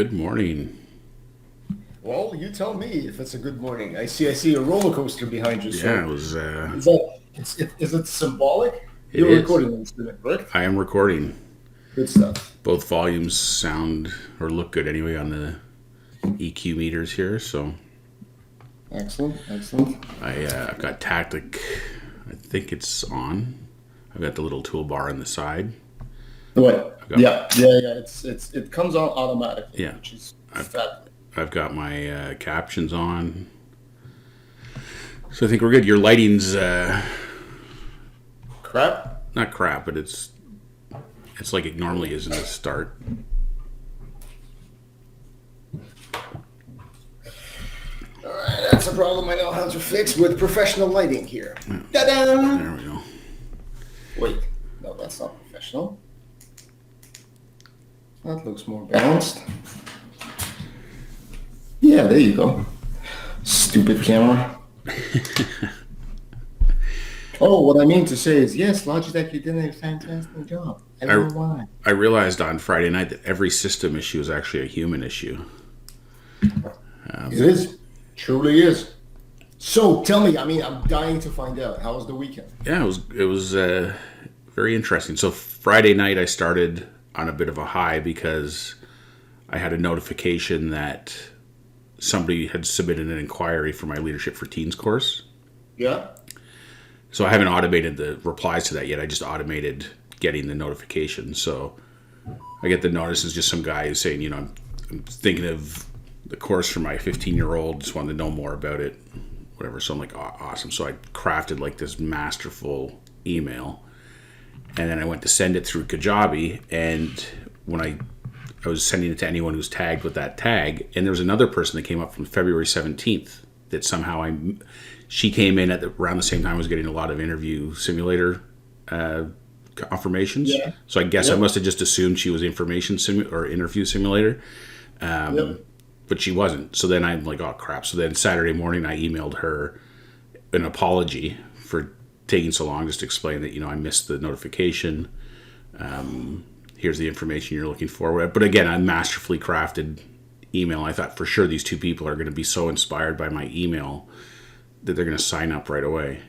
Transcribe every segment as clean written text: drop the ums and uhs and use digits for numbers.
Good morning. Well, you tell me if it's a good morning. I see a roller coaster behind you. Yeah, it So was. is it symbolic? It You're is. recording this, correct? I am recording. Good stuff. Both volumes sound or look good anyway on the EQ meters here. So Excellent, excellent. I've got Tactic. I think it's on. I've got the little toolbar on the side. What? I've got, Yeah. It comes on automatically, yeah. which is I've, fabulous. I've got my captions on. So I think we're good. Your lighting's Crap. not crap, but it's like it normally is in the start. All right, that's a problem I know how to fix with professional lighting here. Ta-da! There we go. Wait, no, that's not professional. That looks more balanced. Yeah, there you go. Stupid camera. Oh, what I mean to say is, yes, Logitech, you did a fantastic job. I don't know why. I realized on Friday night that every system issue is actually a human issue. It is. Truly is. So tell me, I'm dying to find out. How was the weekend? Yeah, it was very interesting. So Friday night I started on a bit of a high because I had a notification that somebody had submitted an inquiry for my Leadership for Teens course. Yeah. So I haven't automated the replies to that yet. I just automated getting the notification. So I get the notice is just some guy who's saying, I'm thinking of the course for my 15-year-old, just wanted to know more about it, whatever. So I'm like, oh, awesome. So I crafted like this masterful email, and then I went to send it through Kajabi, and when I was sending it to anyone who's tagged with that tag, and there was another person that came up from February 17th that somehow she came in around the same time I was getting a lot of interview simulator confirmations. Yeah. So I guess I must have just assumed she was or interview simulator. But she wasn't. So then I'm like, oh crap. So then Saturday morning I emailed her an apology for taking so long, just to explain that, I missed the notification. Here's the information you're looking for. But again, a masterfully crafted email. I thought for sure these two people are going to be so inspired by my email that they're going to sign up right away.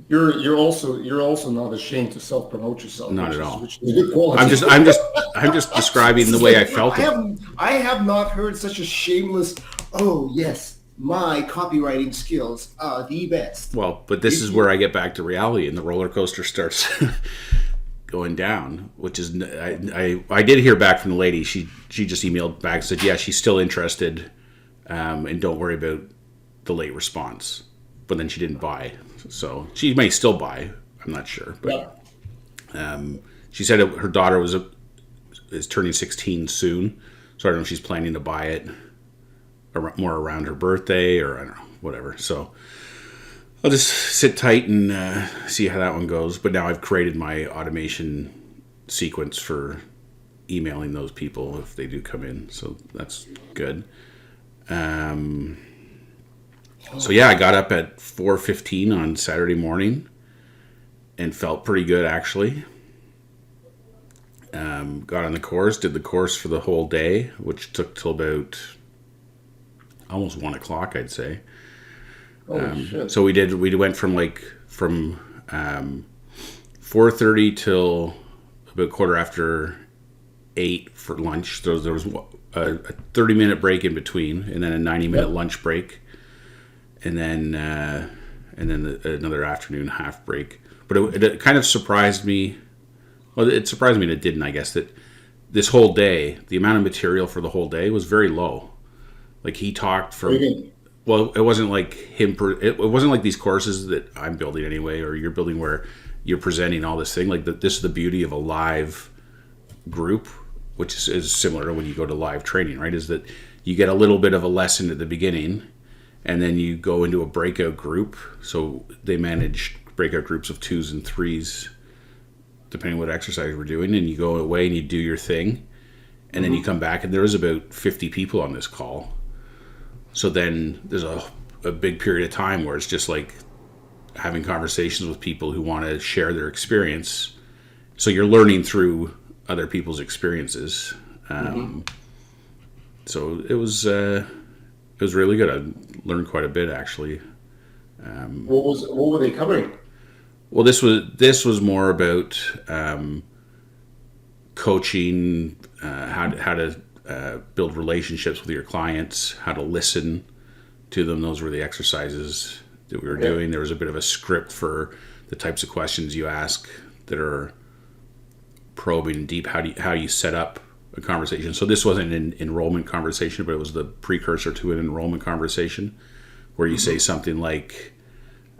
You're also not ashamed to self-promote yourself. Not at all. Which is good quality. I'm just describing the way I felt it. I have not heard such a shameless. Oh yes, my copywriting skills are the best. Well, but this is where I get back to reality, and the roller coaster starts going down. Which is, I did hear back from the lady. She just emailed back and said, yeah, she's still interested, and don't worry about the late response. But then she didn't buy, so she may still buy. I'm not sure, but she said her daughter is turning 16 soon, so I don't know if she's planning to buy it more around her birthday or I don't know, whatever. So I'll just sit tight and see how that one goes. But now I've created my automation sequence for emailing those people if they do come in, so that's good. So yeah, I got up at 4:15 on Saturday morning and felt pretty good actually. Got on the course, did the course for the whole day, which took till about almost 1 o'clock, I'd say. Shit. So we went from 4:30 till about 8:15 for lunch. So there was a 30-minute break in between, and then a 90-minute lunch break. And then another afternoon half break. But it kind of surprised me. Well, it surprised me and it didn't, I guess, that this whole day, the amount of material for the whole day was very low. Like he talked from... Well, it wasn't like him... It wasn't like these courses that I'm building anyway, or you're building where you're presenting all this thing. Like this is the beauty of a live group, which is similar to when you go to live training, right? Is that you get a little bit of a lesson at the beginning, and then you go into a breakout group. So they manage breakout groups of 2s and 3s, depending what exercise we're doing. And you go away and you do your thing. And then you come back, and there was about 50 people on this call. So then there's a big period of time where it's just like having conversations with people who want to share their experience. So you're learning through other people's experiences. So it was really good. I learned quite a bit actually. What were they covering? Well, this was more about coaching, how to build relationships with your clients, how to listen to them. Those were the exercises that we were doing. There was a bit of a script for the types of questions you ask that are probing and deep. How you set up a conversation. So this wasn't an enrollment conversation, but it was the precursor to an enrollment conversation, where you say something like,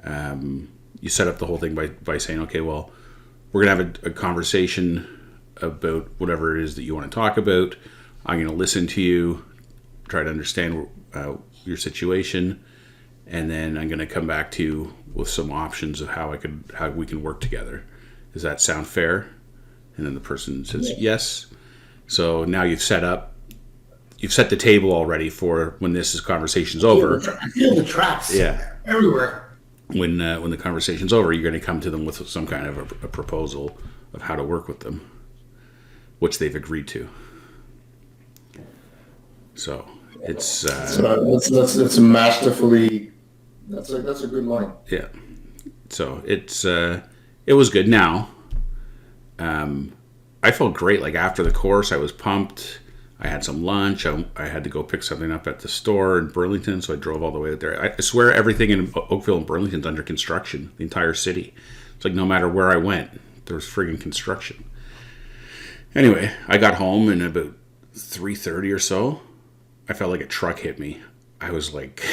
you set up the whole thing by saying, okay, well, we're gonna have a conversation about whatever it is that you want to talk about. I'm going to listen to you, try to understand your situation, and then I'm going to come back to you with some options of how we can work together. Does that sound fair? And then the person says yes. So now you've set the table already for when this conversation's over. I feel the traps. Yeah, everywhere. When the conversation's over, you're going to come to them with some kind of a proposal of how to work with them, which they've agreed to. So it's that's masterfully. That's a good line. Yeah. So it was good. Now, I felt great. Like after the course, I was pumped. I had some lunch. I had to go pick something up at the store in Burlington, so I drove all the way out there. I swear everything in Oakville and Burlington's under construction. The entire city. It's like no matter where I went, there was friggin' construction. Anyway, I got home and about 3:30 or so, I felt like a truck hit me. I was like...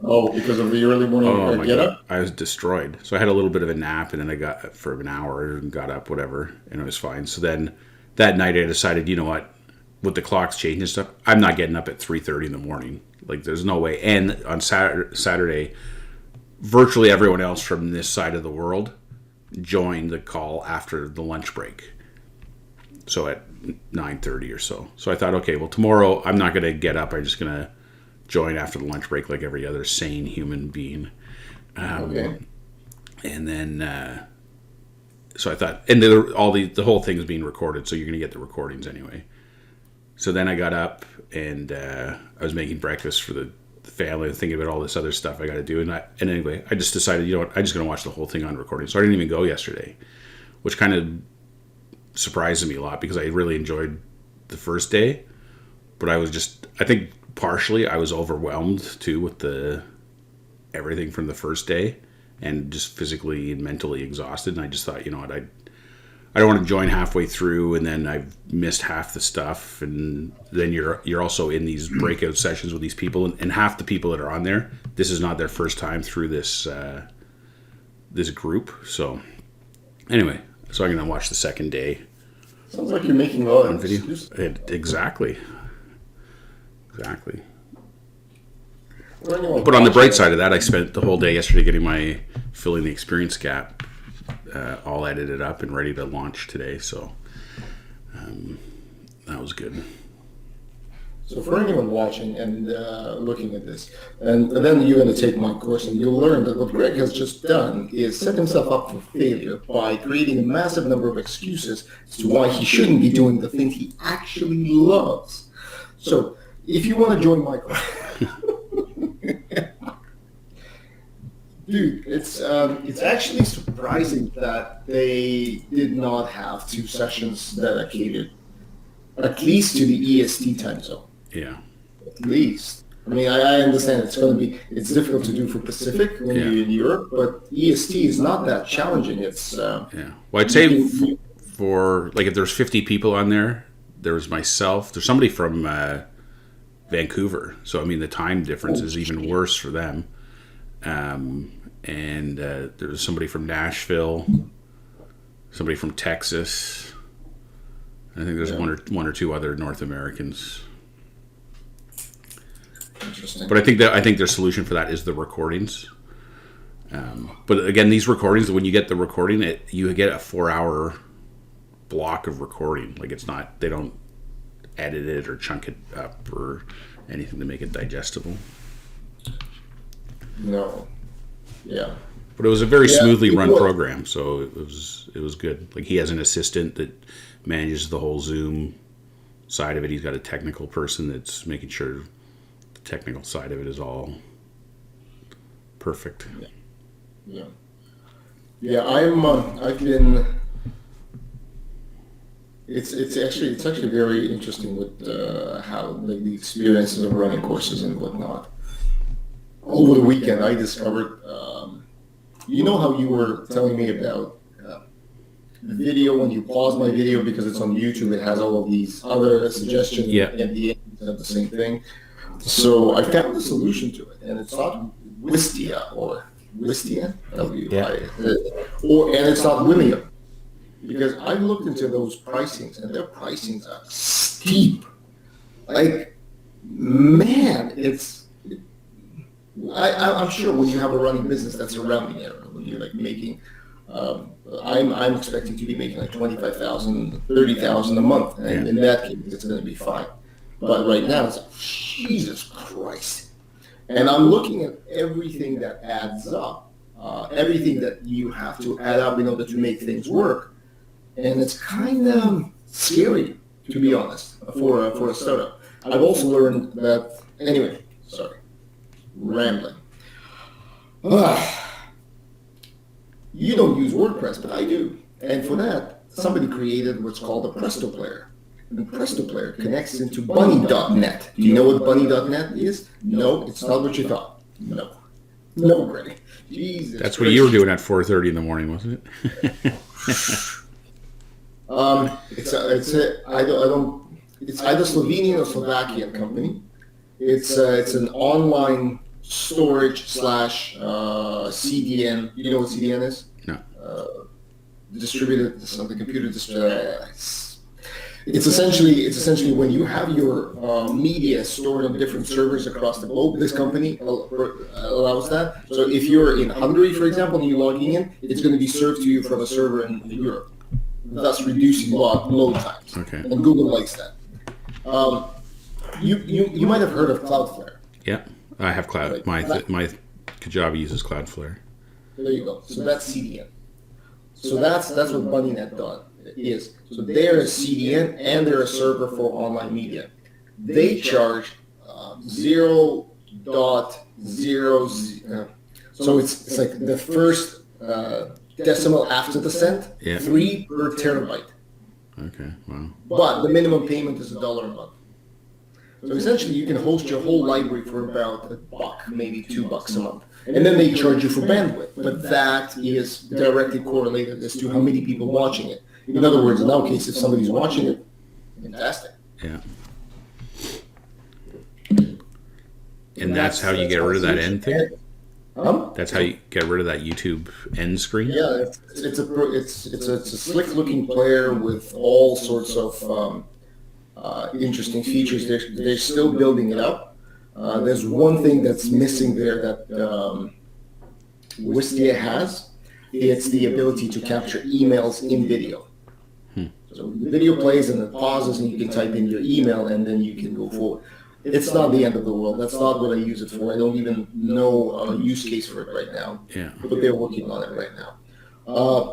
Oh, because of the early morning get up? I was destroyed. So I had a little bit of a nap, and then I got for an hour and got up, whatever, and it was fine. So then that night I decided, you know what, with the clocks changing and stuff, I'm not getting up at 3:30 in the morning. Like, there's no way. And on Saturday, virtually everyone else from this side of the world joined the call after the lunch break. So at 9:30 or so. So I thought, okay, well, tomorrow I'm not going to get up. I'm just going to join after the lunch break like every other sane human being. Okay. And then, so I thought, and the whole thing is being recorded, so you're going to get the recordings anyway. So then I got up and I was making breakfast for the family, thinking about all this other stuff I got to do. And anyway, I just decided, you know what, I'm just going to watch the whole thing on recording. So I didn't even go yesterday, which kind of surprised me a lot because I really enjoyed the first day. But I think partially I was overwhelmed too with everything from the first day and just physically and mentally exhausted. And I just thought, you know what, I don't want to join halfway through and then I've missed half the stuff. And then you're also in these breakout sessions with these people, and half the people that are on there, this is not their first time through this group. So anyway, so I'm going to watch the second day. Sounds like you're making a lot of video. excuses. Exactly. Well, but on the bright side of that, I spent the whole day yesterday getting filling the experience gap all edited up and ready to launch today. So that was good. So for anyone watching and looking at this, and then you're going to take my course and you'll learn that what Greg has just done is set himself up for failure by creating a massive number of excuses as to why he shouldn't be doing the thing he actually loves. So if you want to join my course, dude, it's actually surprising that they did not have 2 sessions dedicated, at least to the EST time zone. Yeah. At least. I mean, I understand it's difficult to do for Pacific when you're in Europe, but EST is not that challenging. It's Well, I'd say for like if there's 50 people on there, there's myself. There's somebody from Vancouver, so I mean the time difference is even worse for them. And there's somebody from Nashville, somebody from Texas. I think there's one or two other North Americans. Interesting. But I think their solution for that is the recordings. But again, these recordings, when you get the recording, you get a 4-hour block of recording. Like they don't edit it or chunk it up or anything to make it digestible. No. Yeah. But it was a very smoothly run program, so it was good. Like he has an assistant that manages the whole Zoom side of it. He's got a technical person that's making sure the technical side of it is all perfect. Yeah. Yeah, I've been. It's actually very interesting with how like the experiences of running courses and whatnot. Over the weekend, I discovered. You know how you were telling me about the video when you pause my video because it's on YouTube, it has all of these other suggestions Yeah. and the end of the same thing. So I found a solution to it, and it's not Wistia or Wistia, and it's not William, because I looked into those pricings, and their pricings are steep. Like, man, I'm sure when you have a running business that's surrounding it, or when you're like making, I'm expecting to be making like 25,000, 30,000 a month, and in that case, it's going to be fine. But right now, it's like, Jesus Christ. And I'm looking at everything that adds up, everything that you have to add up in order to make things work. And it's kind of scary, to be honest, for a startup. I've also learned that, anyway, sorry, rambling. You don't use WordPress, but I do. And for that, somebody created what's called a Presto Player. And Presto Player connects into bunny.net. Do you know what bunny.net is? No, it's not what you thought. No. No, Greg. Jesus. That's what you were doing at 4:30 in the morning, wasn't it? It's either Slovenian or Slovakian company. It's an online storage slash CDN. You know what CDN is? No. Distributed something computer It's essentially when you have your media stored on different servers across the globe. This company allows that. So if you're in Hungary, for example, and you're logging in, it's going to be served to you from a server in Europe, thus reducing load times. Okay. And Google likes that. You might have heard of Cloudflare. Yeah, I have Cloud. My Kajabi uses Cloudflare. There you go. So that's CDN. So that's what BunnyNet is. So they're a CDN and they're a server for online media. They charge 0.00. So it's like the first decimal after the cent, 3 per terabyte. Okay, wow. But the minimum payment is $1 a month. So essentially, you can host your whole library for about $1, maybe $2 a month. And then they charge you for bandwidth. But that is directly correlated as to how many people watching it. In other words, in our case, if somebody's watching it, fantastic. Yeah. And that's how you get rid of that end thing? That's how you get rid of that YouTube end screen? Yeah, it's a slick-looking player with all sorts of interesting features. They're still building it up. There's one thing that's missing there that Wistia has. It's the ability to capture emails in video. So the video plays and it pauses and you can type in your email and then you can go forward. It's not the end of the world. That's not what I use it for. I don't even know a use case for it right now. Yeah. But they're working on it right now.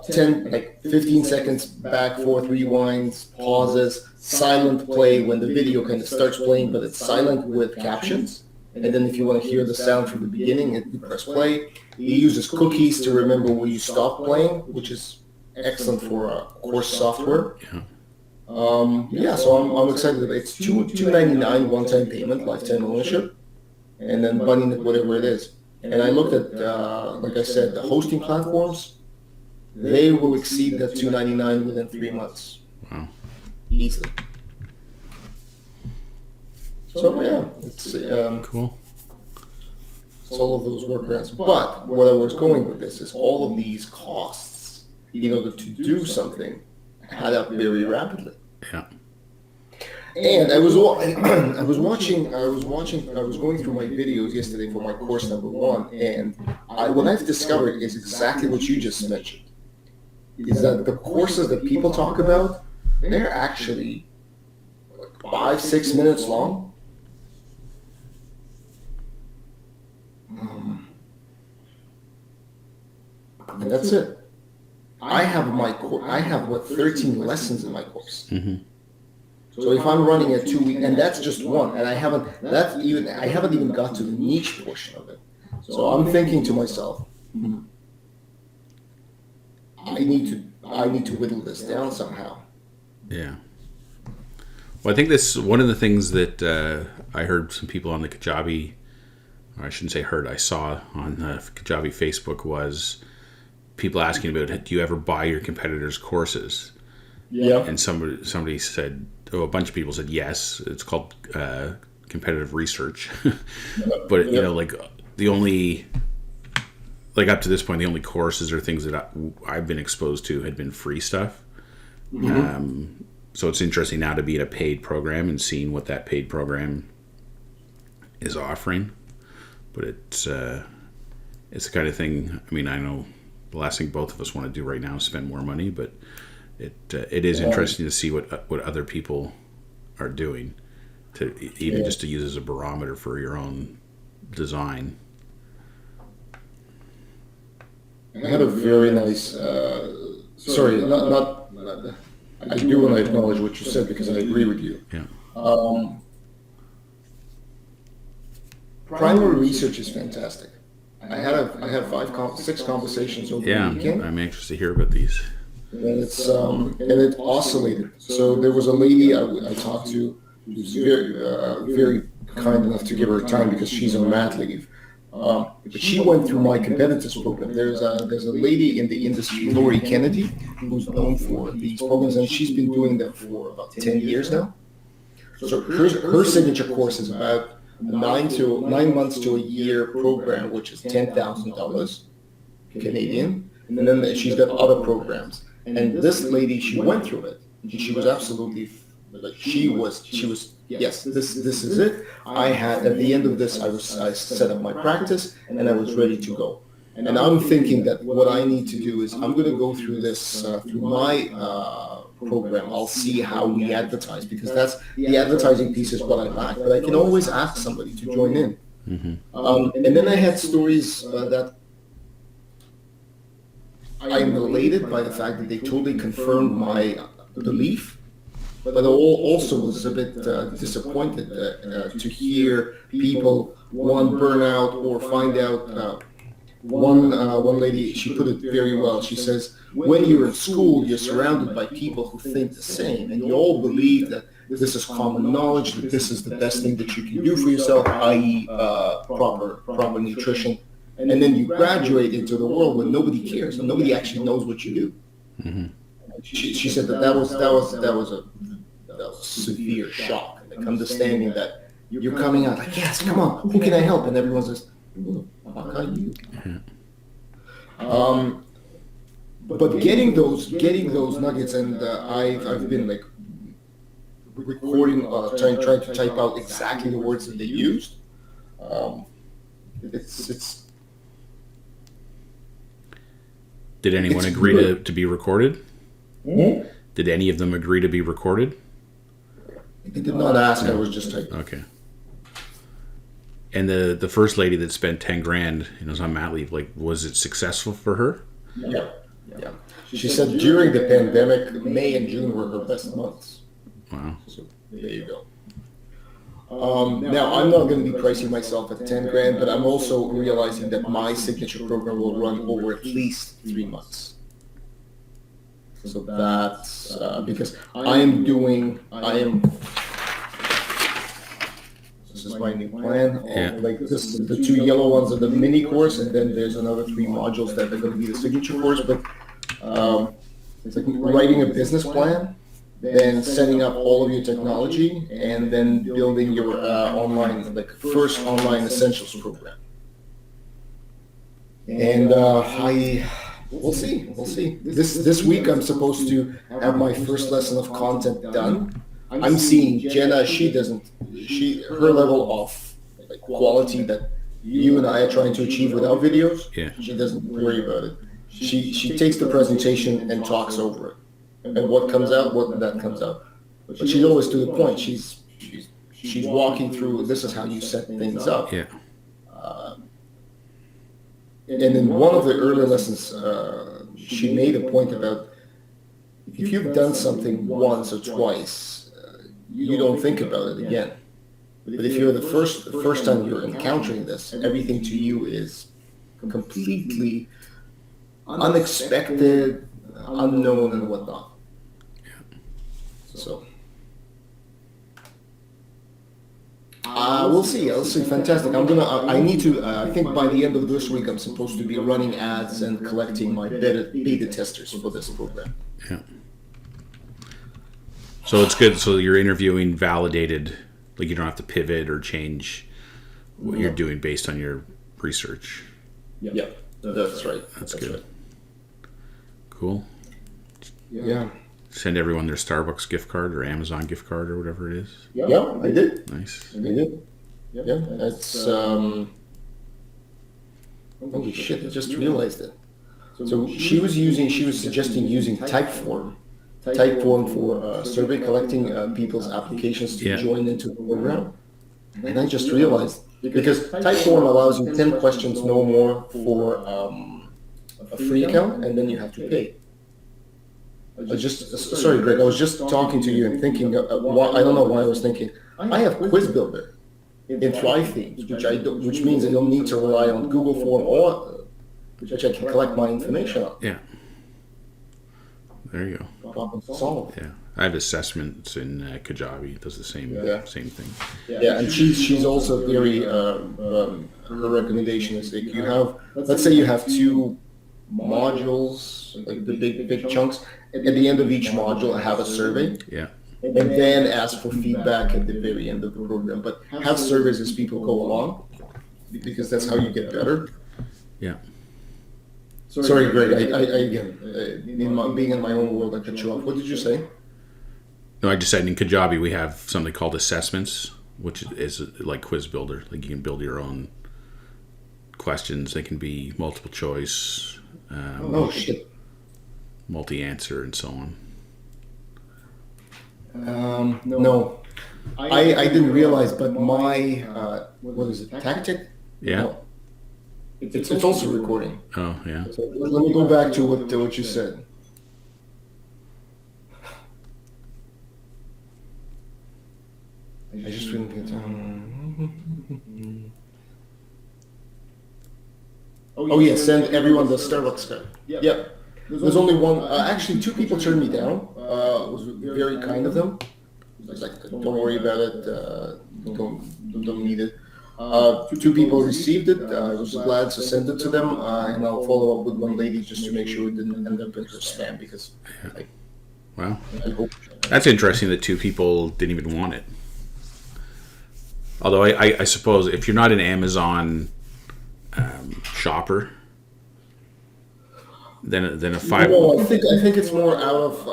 15 seconds back, forth, rewinds, pauses, silent play when the video kind of starts playing, but it's silent with captions. And then if you want to hear the sound from the beginning, you press play. It uses cookies to remember where you stop playing, which is excellent for course software. So I'm excited about it. It's $299 one-time payment, lifetime ownership, and then BunnyNet, whatever it is. And I looked at, like I said, the hosting platforms. They will exceed that $299 within 3 months. Wow. Easily. So yeah, it's cool. It's all of those workarounds. But where I was going with this is all of these costs, in order to do something, add up very rapidly. Yeah. And I was going through my videos yesterday for my course number 1, and what I've discovered is exactly what you just mentioned. Is that the courses that people talk about, they're actually like 5-6 minutes long. And that's it. I have 13 lessons in my course. Mm-hmm. So if I'm running a 2 week, and that's just one, and I haven't even got to the niche portion of it. So I'm thinking to myself, I need to whittle this down somehow. Yeah. Well, I think this one of the things that I heard some people on the Kajabi, or I shouldn't say heard, I saw on Kajabi Facebook was people asking about, do you ever buy your competitors' courses? Yeah. And somebody said, a bunch of people said yes. It's called competitive research. But you know, like the only, like up to this point, the only courses or things that I've been exposed to had been free stuff. So it's interesting now to be in a paid program and seeing what that paid program is offering. But it's the kind of thing. I mean, I know the last thing both of us want to do right now is spend more money, but it is interesting to see what other people are doing, to even just to use as a barometer for your own design. I had a very nice. Sorry, not. I do want to acknowledge what you said because I agree with you. Yeah. Primary research is fantastic. I had 6 conversations over the weekend. I'm anxious to hear about these. And it oscillated. So there was a lady I talked to who's very kind enough to give her time because she's on mat leave. But she went through my competitors program. There's a lady in the industry, Lori Kennedy, who's known for these programs, and she's been doing them for about 10 years now. So her signature course is about a 9 months to a year program, which is $10,000 Canadian, and then she's got other programs. And this lady, she went through it, and she was absolutely like she was yes, this is it. I had at the end of this, I set up my practice and I was ready to go. And I'm thinking that what I need to do is I'm going to go through this through my program. I'll see how we advertise because that's the advertising piece is what I lack. But I can always ask somebody to join in. And then I had stories that I am elated by the fact that they totally confirmed my belief. But I also was a bit disappointed to hear people, one, burn out or find out. One lady, she put it very well. She says, when you're in school, you're surrounded by people who think the same, and you all believe that this is common knowledge, that this is the best thing that you can do for yourself, i.e. proper nutrition. And then you graduate into the world where nobody cares and nobody actually knows what you do. She said that was a severe shock, like understanding that you're coming out like, yes, come on, who can I help? And everyone says, how can you? But getting those nuggets, and I've been like recording, trying to type out exactly the words that they used. It's. Did anyone agree to be recorded? Mm-hmm. Did any of them agree to be recorded? They did not ask. I was just typing. Okay. And the first lady that spent $10,000 and was on mat leave, like, was it successful for her? Yeah. She said during the pandemic, May and June were her best months. Wow. So there you go. Now I'm not going to be pricing myself at $10,000, but I'm also realizing that my signature program will run over at least 3 months. So that's because this is my new plan. Like this, the 2 yellow ones are the mini course, and then there's another 3 modules that are going to be the signature course. But it's like writing a business plan, then setting up all of your technology, and then building your online, like first online essentials program. And we'll see. This week I'm supposed to have my first lesson of content done. I'm seeing Jenna. Her level of like quality that you and I are trying to achieve with our videos. Yeah. She doesn't worry about it. She takes the presentation and talks over it, and what comes out, that comes out. But she's always to the point. She's walking through. This is how you set things up. Yeah. And in one of the earlier lessons, she made a point about if you've done something once or twice, you don't think about it again. But if you're the first time you're encountering this, everything to you is completely unexpected, unknown, and whatnot. So we'll see. I'll see. Fantastic. I need to. I think by the end of this week, I'm supposed to be running ads and collecting my beta testers for this program. Yeah. So it's good. So you're interviewing validated. Like you don't have to pivot or change what you're doing based on your research. Yeah, that's right. That's good. Right. Cool. Yeah. Send everyone their Starbucks gift card or Amazon gift card or whatever it is. Yeah, I did. Nice. I did. Yeah, that's. Holy shit! I just realized it. So she was suggesting using Typeform for survey collecting people's applications to join into the program. And I just realized, because Typeform allows you 10 questions, no more, for a free account, and then you have to pay. Sorry, Greg, I was just talking to you and thinking, I don't know why I was thinking, I have Quiz Builder in Thrive Themes, which means I don't need to rely on Google Form or which I can collect my information on. Yeah. There you go. Problem solved. Yeah. I have assessments in Kajabi. It does the same thing. Yeah, and she's also very, her recommendation is like you have, let's say you have two modules, like the big chunks. At the end of each module, I have a survey. Yeah. And then ask for feedback at the very end of the program. But have surveys as people go along, because that's how you get better. Yeah. Sorry, Greg. I again, being in my own world, I cut you off. What did you say? No, I just said in Kajabi we have something called assessments, which is like Quiz Builder. Like you can build your own questions. They can be multiple choice, Shit. multi-answer, and so on. No, I didn't realize, but my what is it? Tactic? Yeah. No. It's also recording. Oh yeah. So let me go back to what you said. I just didn't get down. Oh yeah, send everyone the Starbucks card. Yeah. There's only one. Actually, two people turned me down. It was very kind of them. It was like, don't worry about it. Don't need it. Two people received it. I was glad to send it to them, and I'll follow up with one lady just to make sure it didn't end up in her spam, because. Wow. That's interesting that two people didn't even want it. Although I suppose if you're not an Amazon shopper, then a $5. No, I think it's more out of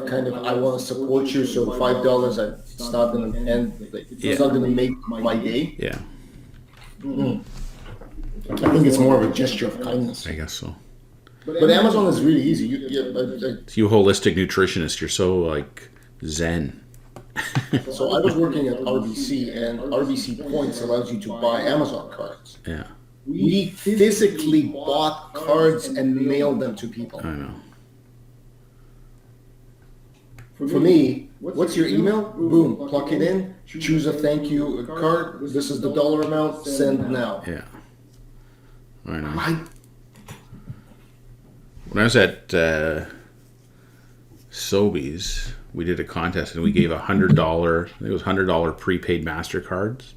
kind of, I want to support you, so $5. It's not going to end. It's not going to make my day. Yeah. Mm-hmm. I think it's more of a gesture of kindness. I guess so. But Amazon is really easy. You holistic nutritionist, you're so like zen. So I was working at RBC, and RBC Points allows you to buy Amazon cards. Yeah. We physically bought cards and mailed them to people. I know. For me, what's your email? Boom, plug it in, choose a thank you card. This is the dollar amount, send now. Yeah. I know. When I was at Sobeys, we did a contest and we gave $100. I think it was $100 prepaid MasterCards.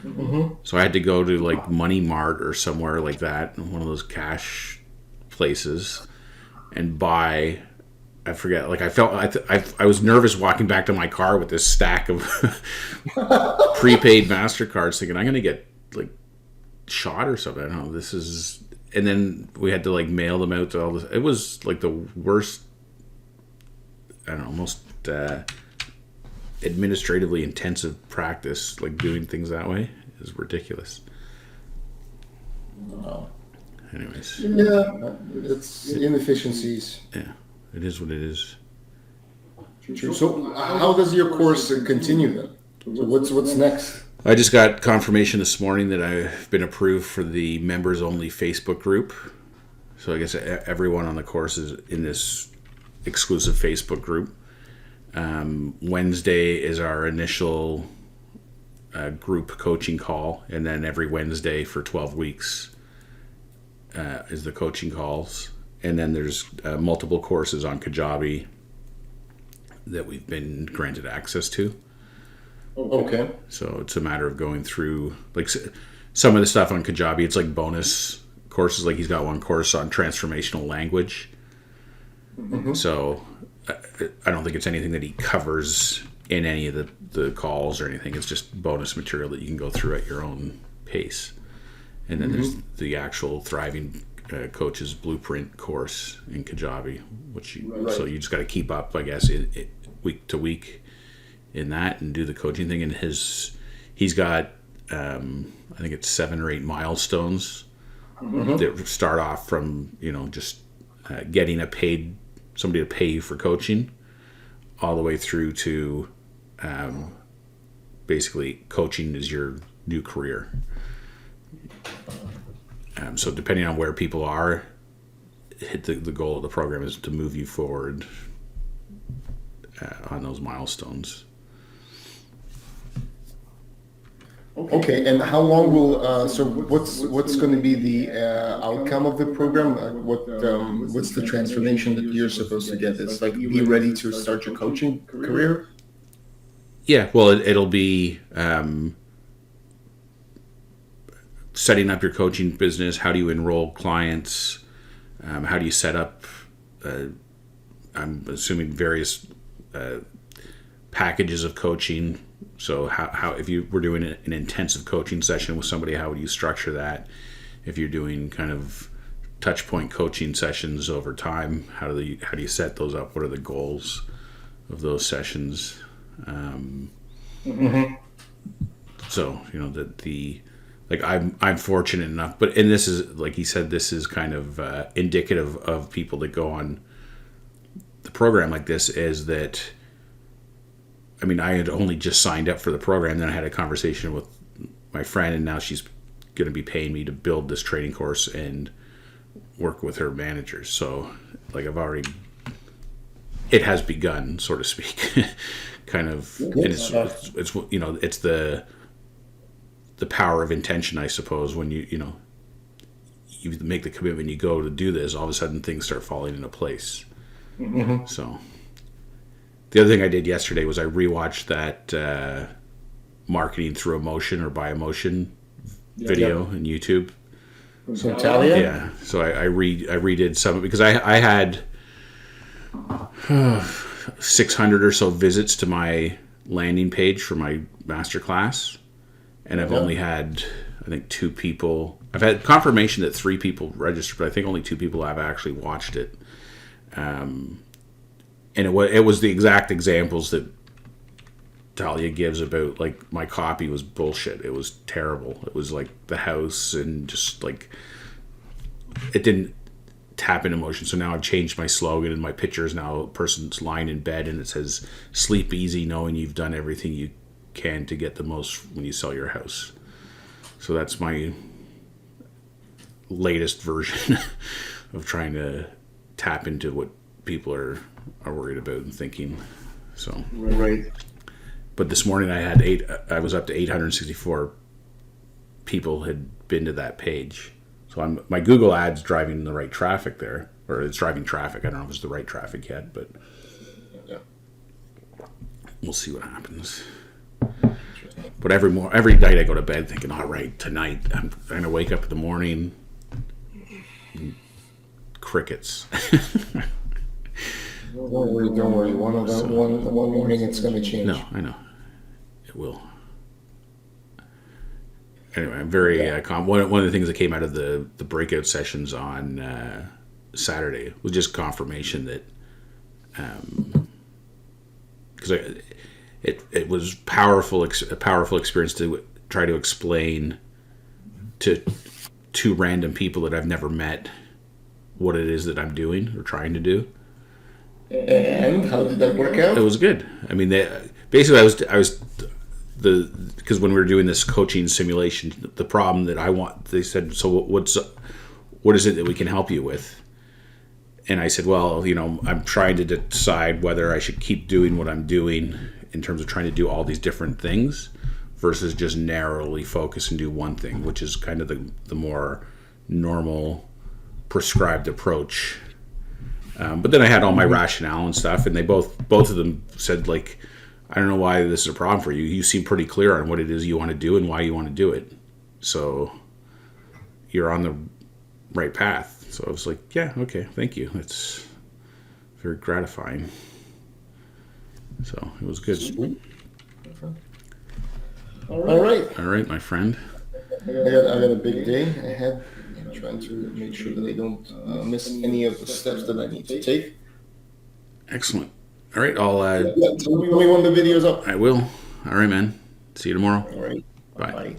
Mm-hmm. So I had to go to like Money Mart or somewhere like that, one of those cash places, and buy. I forget. Like I was nervous walking back to my car with this stack of prepaid MasterCards, thinking I'm going to get like shot or something. I don't know. This is, and then we had to like mail them out to all this. It was like the worst. I don't know, most administratively intensive practice, like doing things that way is ridiculous. Wow. Anyways. Yeah, it's inefficiencies. Yeah, it is what it is. True. So how does your course continue then? So what's next? I just got confirmation this morning that I've been approved for the members only Facebook group. So I guess everyone on the course is in this exclusive Facebook group. Wednesday is our initial group coaching call, and then every Wednesday for 12 weeks is the coaching calls. And then there's multiple courses on Kajabi that we've been granted access to. Okay. So it's a matter of going through, like, some of the stuff on Kajabi. It's like bonus courses. Like, he's got one course on transformational language. Mm-hmm. So I don't think it's anything that he covers in any of the calls or anything. It's just bonus material that you can go through at your own pace. And then there's the actual Thriving Coaches Blueprint course in Kajabi, which so you just got to keep up, I guess, week to week in that and do the coaching thing. And he's got I think it's 7 or 8 milestones that start off from just getting somebody to pay you for coaching, all the way through to basically coaching is your new career. So depending on where people are, the goal of the program is to move you forward on those milestones. Okay, and how long will so what's going to be the outcome of the program? What's the transformation that you're supposed to get? It's like be ready to start your coaching career? Yeah, well, it'll be setting up your coaching business. How do you enroll clients? How do you set up, I'm assuming, various packages of coaching. So how if you were doing an intensive coaching session with somebody, how would you structure that? If you're doing kind of touch point coaching sessions over time, how do you set those up? What are the goals of those sessions? So like I'm fortunate enough, and this is, like he said, this is kind of indicative of people that go on the program like this, is that, I mean, I had only just signed up for the program, then I had a conversation with my friend, and now she's going to be paying me to build this training course and work with her managers. So, like, it has begun, so to speak, kind of. And it's the power of intention, I suppose. When you make the commitment, you go to do this, all of a sudden things start falling into place. Mm-hmm. So. The other thing I did yesterday was I rewatched that Marketing Through Emotion or By Emotion video on YouTube. So Talia? Yeah. So I redid some of it because I had 600 or so visits to my landing page for my masterclass, and I've only had, I think, 2 people. I've had confirmation that 3 people registered, but I think only 2 people have actually watched it. And it was the exact examples that Talia gives about, like, my copy was bullshit. It was terrible. It was like the house, and just like it didn't tap into emotion. So now I've changed my slogan, and my picture is now a person's lying in bed, and it says "Sleep easy, knowing you've done everything you can to get the most when you sell your house." So that's my latest version of trying to tap into what people are worried about and thinking. So right. But this morning I was up to 864 people had been to that page. So my Google ads driving the right traffic there, or it's driving traffic. I don't know if it's the right traffic yet, but we'll see what happens. But every night I go to bed thinking, all right, tonight I'm going to wake up in the morning, crickets. Don't worry. One morning it's going to change. No, I know. It will. Anyway, I'm very one of the things that came out of the breakout sessions on Saturday was just confirmation that because it was a powerful experience to try to explain to 2 random people that I've never met what it is that I'm doing or trying to do. And how did that work out? It was good. I mean, basically, I was because when we were doing this coaching simulation, the problem that they said, so what is it that we can help you with? And I said, well, I'm trying to decide whether I should keep doing what I'm doing in terms of trying to do all these different things versus just narrowly focus and do one thing, which is kind of the more normal prescribed approach. But then I had all my rationale and stuff, and they both of them said, like, I don't know why this is a problem for you. You seem pretty clear on what it is you want to do and why you want to do it. So you're on the right path. So I was like, yeah, okay, thank you. It's very gratifying. So it was good. Sweet. All right, my friend. I got a big day ahead. I'm trying to make sure that I don't miss any of the steps that I need to take. Excellent. All right, I'll... tell me when the video's up. I will. All right, man. See you tomorrow. All right. Bye. Bye.